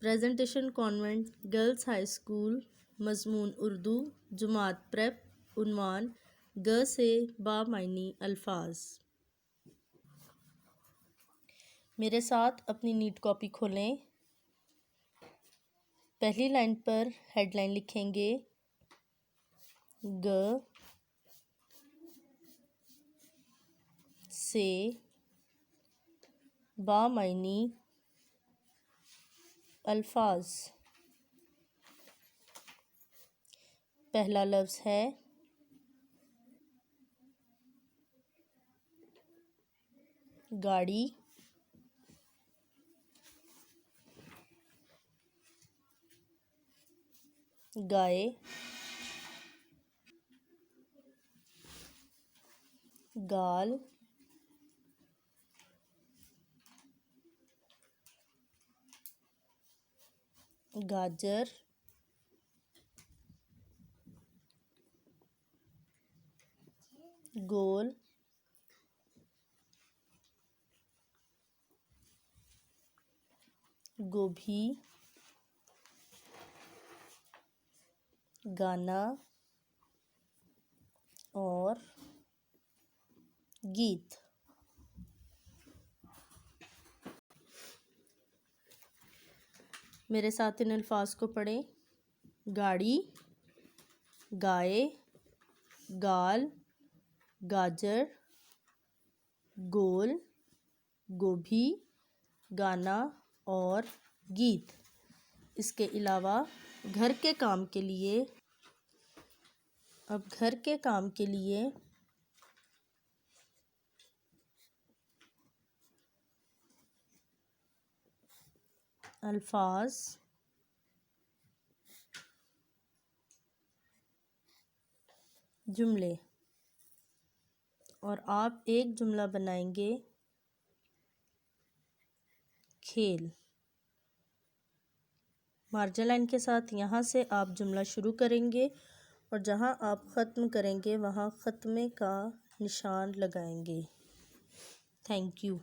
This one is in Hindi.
Presentation convent girls high school, मजमून उर्दू, जुमात प्रेप, उन्वान ग से बामायनी अल्फाज। मेरे साथ अपनी नीट कॉपी खोलें। पहली लाइन पर हेडलाइन लिखेंगे ग से बामायनी अल्फाज। पहला लफ्ज़ है गाड़ी, गाय, गाल, गाजर, गोल, गोभी, गाना और गीत। मेरे साथ इन अल्फाज को पढ़ें। गाड़ी, गाय, गाल, गाजर, गोल, गोभी, गाना और गीत। इसके अलावा घर के काम के लिए अल्फाज जुमले, और आप एक जुमला बनाएंगे खेल। मार्जिन लाइन के साथ यहाँ से आप जुमला शुरू करेंगे और जहाँ आप ख़त्म करेंगे वहाँ ख़त्मे का निशान लगाएंगे। Thank you.